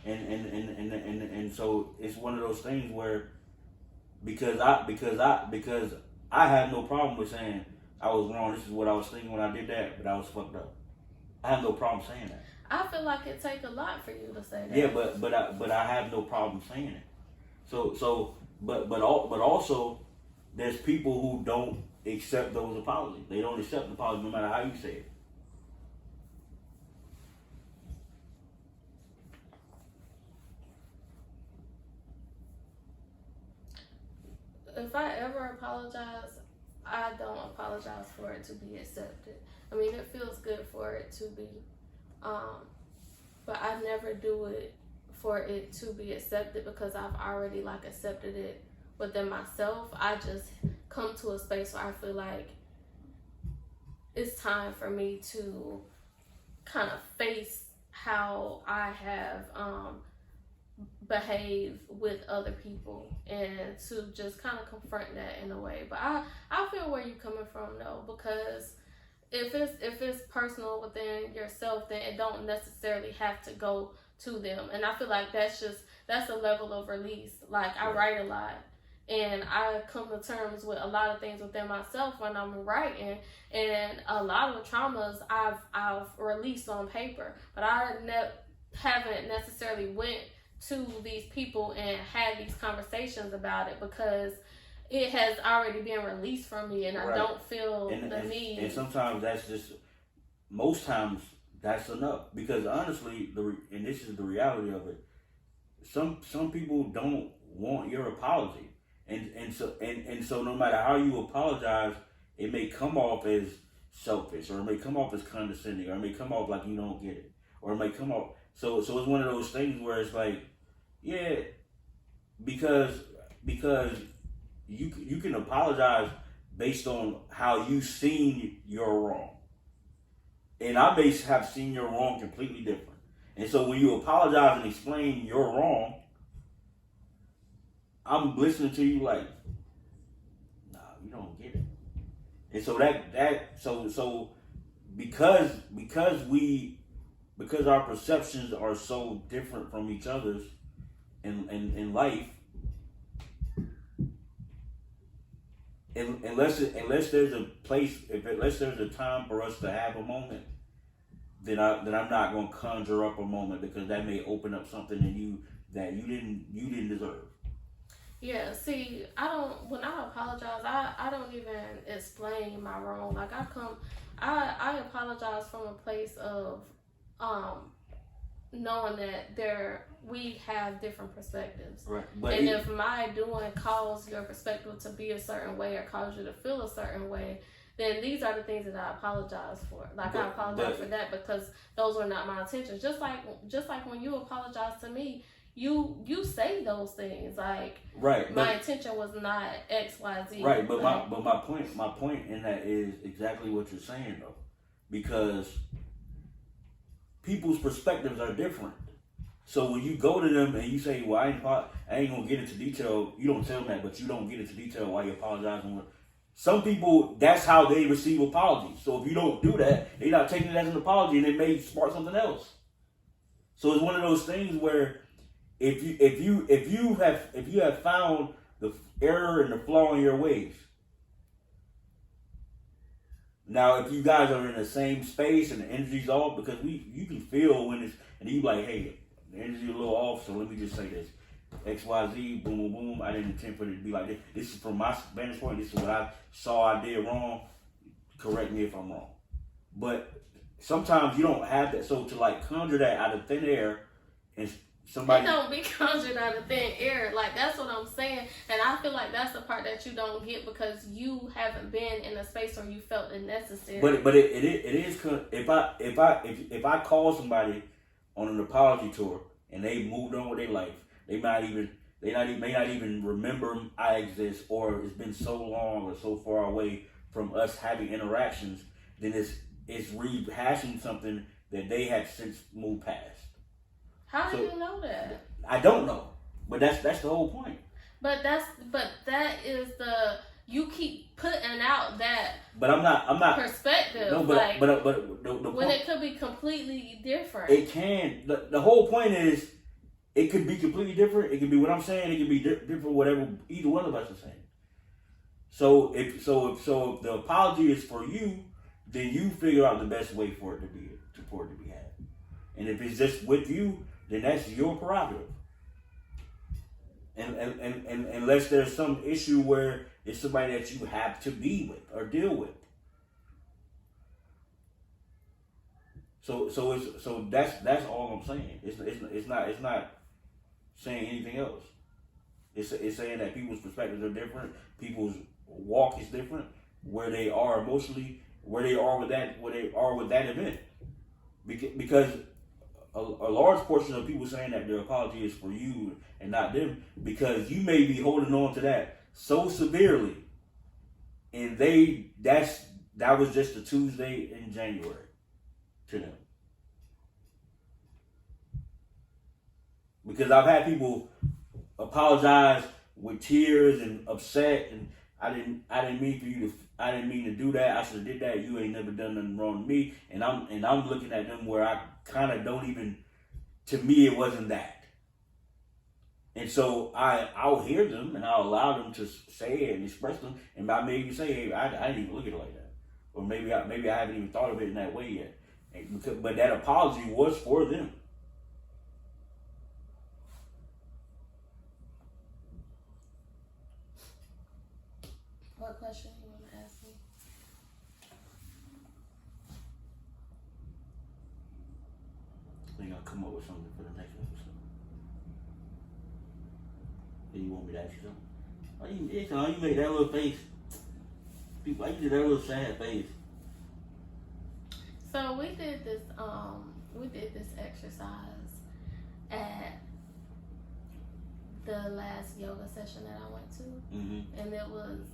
And so it's one of those things where because I have no problem with saying I was wrong. This is what I was thinking when I did that, but I was fucked up. I have no problem saying that. I feel like it takes a lot for you to say that. Yeah, but I have no problem saying it. But also there's people who don't accept those apologies. They don't accept the apology no matter how you say it. If I ever apologize, I don't apologize for it to be accepted. I mean, it feels good for it to be, but I never do it for it to be accepted because I've already like accepted it within myself. I just come to a space where I feel like it's time for me to kind of face how I have behave with other people and to just kind of confront that in a way. But I feel where you're coming from though, because if it's personal within yourself, then it don't necessarily have to go to them. And I feel like that's a level of release. Like I write a lot and I come to terms with a lot of things within myself when I'm writing, and a lot of the traumas I've released on paper, but I haven't necessarily went to these people and had these conversations about it because it has already been released from me, and I don't feel the need. And sometimes most times that's enough, because honestly, and this is the reality of it. Some people don't want your apology, and so no matter how you apologize, it may come off as selfish, or it may come off as condescending, or it may come off like you don't get it, or it may come off. So it's one of those things where it's like, yeah, because you can apologize based on how you seen your wrong, and I may have seen your wrong completely different. And so when you apologize and explain your wrong, I'm listening to you like, nah, you don't get it. And so so because our perceptions are so different from each other's in life, unless there's a place, unless there's a time for us to have a moment, then I'm not going to conjure up a moment, because that may open up something in you that you didn't deserve. Yeah, see, when I apologize, I don't even explain my wrong. Like I apologize from a place of knowing that we have different perspectives. Right. And if my doing caused your perspective to be a certain way or caused you to feel a certain way, then these are the things that I apologize for. Like I apologize for that because those were not my intentions. Just like when you apologize to me, you say those things like, right, my intention was not X, Y, Z. Right, but my point in that is exactly what you're saying though, because people's perspectives are different. So when you go to them and you say, well, I ain't gonna get into detail, you don't tell them that, but you don't get into detail why you apologizing. Some people, that's how they receive apologies. So if you don't do that, they're not taking it as an apology, and it may spark something else. So it's one of those things where if you have found the error and the flaw in your ways, now if you guys are in the same space and the energy's off, because you can feel when it's, and you like, hey, the energy's a little off, so let me just say this. X, Y, Z, boom, boom, boom. I didn't intend for it to be like this. This is from my vantage point. This is what I saw I did wrong. Correct me if I'm wrong. But sometimes you don't have that. So to like conjure that out of thin air, and somebody, it don't be conjured out of thin air. Like that's what I'm saying. And I feel like that's the part that you don't get because you haven't been in a space where you felt it necessary. But it is if I call somebody on an apology tour and they moved on with their life, they may not even remember I exist, or it's been so long or so far away from us having interactions, then it it's rehashing something that they had since moved past. How do you know that? I don't know, but that's the whole point. But that is the, you keep putting out that. But I'm not perspective. No, but the when point, it could be completely different. It can. The whole point is, it could be completely different. It could be what I'm saying. It could be different. Whatever either one of us are saying. So if the apology is for you, then you figure out the best way for it to be had. And if it's just with you, then that's your prerogative. And unless there's some issue where it's somebody that you have to be with or deal with. So that's all I'm saying. It's not saying anything else. It's saying that people's perspectives are different, people's walk is different, where they are emotionally, where they are with that event. Because a large portion of people saying that their apology is for you and not them, because you may be holding on to that so severely, and that was just a Tuesday in January to them. Because I've had people apologize with tears and upset, and I didn't mean to do that. I should have did that. You ain't never done nothing wrong to me. And I'm looking at them where I kind of don't even. To me, it wasn't that. And so I'll hear them and I'll allow them to say it and express them, and I may even say, hey, I didn't even look at it like that, or maybe I haven't even thought of it in that way yet. But that apology was for them. What question you want to ask me? We're gonna come up with something for the next episode. Do you want me to ask you something? Why you make that little face? Why you do that little sad face? So we did this exercise at the last yoga session that I went to, and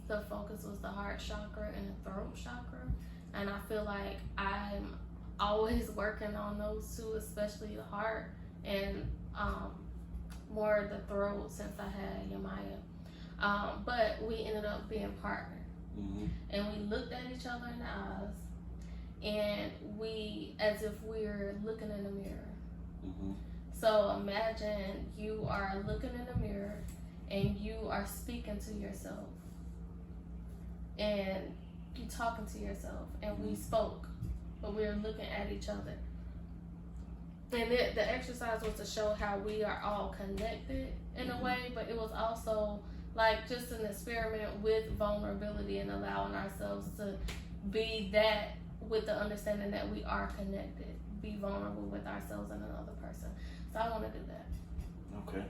the focus was the heart chakra and the throat chakra, and I feel like I'm always working on those two, especially the heart and more the throat since I had Yamaya. But we ended up being partnered, and we looked at each other in the eyes, and we, as if we're looking in the mirror. So imagine you are looking in the mirror and you are speaking to yourself, and you talking to yourself, and we spoke, but we were looking at each other. And the exercise was to show how we are all connected in a way, but it was also like just an experiment with vulnerability and allowing ourselves to be that, with the understanding that we are connected, be vulnerable with ourselves and another person. So I want to do that. Okay.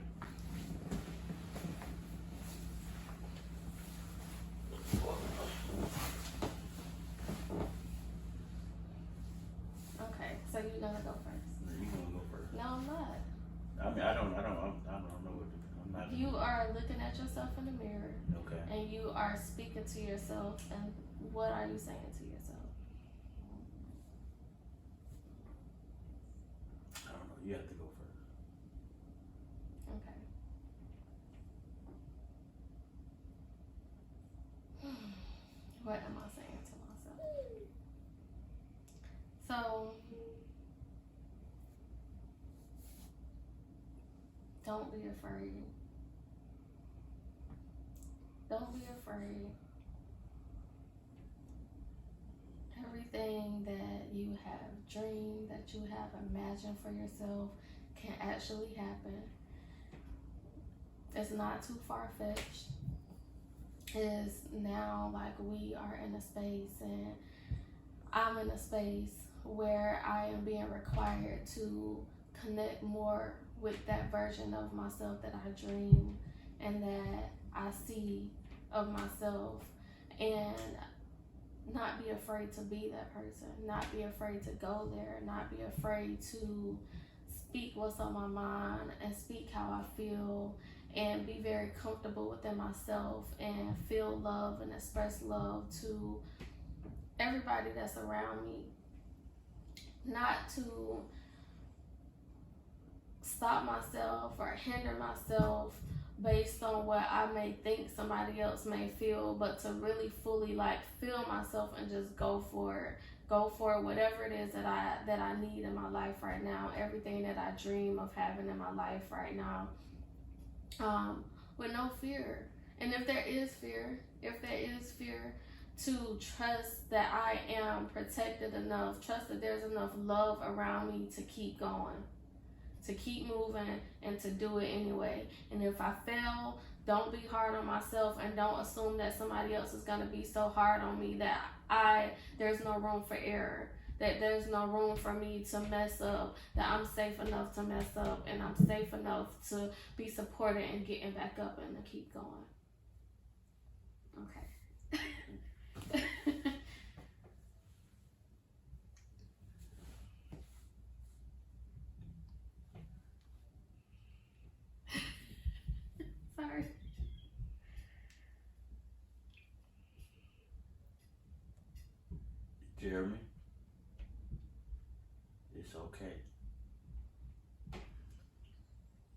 Okay, so you're gonna go first. You gonna go first? No, I'm not. I mean, I don't know what to do. I'm not. You are looking at yourself in the mirror. Okay. And you are speaking to yourself, and what are you saying to yourself? I don't know. You have to go first. Okay. What am I saying to myself? So, don't be afraid. Don't be afraid. Everything that you have dreamed, that you have imagined for yourself can actually happen. It's not too far-fetched. It's now like we are in a space, and I'm in a space where I am being required to connect more with that version of myself that I dream and that I see of myself, and not be afraid to be that person, not be afraid to go there, not be afraid to speak what's on my mind and speak how I feel, and be very comfortable within myself and feel love and express love to everybody that's around me. not to stop myself or hinder myself based on what I may think somebody else may feel, but to really fully like feel myself and just go for it. Go for whatever it is that I need in my life right now, everything that I dream of having in my life right now, with no fear. And if there is fear, to trust that I am protected enough, trust that there's enough love around me to keep going, to keep moving, and to do it anyway. And if I fail, don't be hard on myself, and don't assume that somebody else is going to be so hard on me that there's no room for error, that there's no room for me to mess up, that I'm safe enough to mess up, and I'm safe enough to be supported and getting back up and to keep going. Okay. Sorry. Jeremy, it's okay.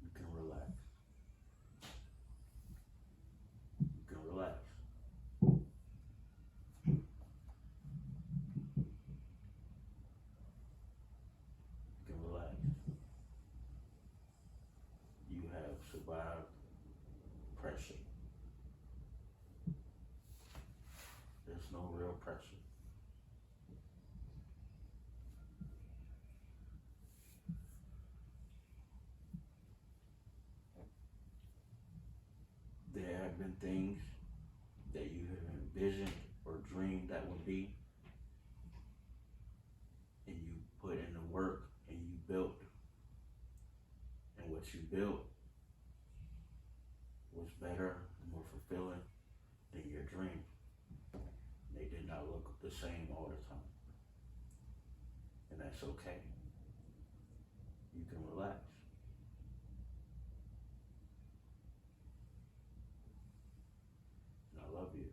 You can relax. You can relax. You can relax. You have survived pressure. There's no real pressure. There have been things that you have envisioned or dreamed that would be, and you put in the work and you built, and what you built was better and more fulfilling than your dream. They did not look the same all the time, and that's okay. You can relax. And I love you.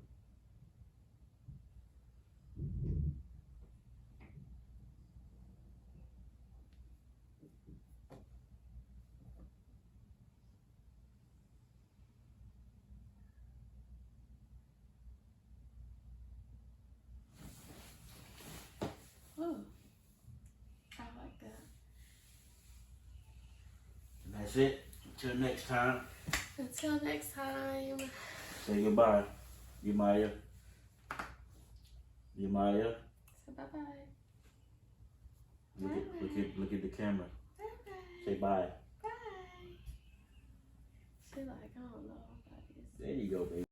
Ooh, I like that. And that's it. Until next time. Until next time. Say goodbye. Yamaya. Yamaya. So bye bye. Look at the camera. Bye bye. Say bye. Bye. She like, I don't know about this. There you go, baby.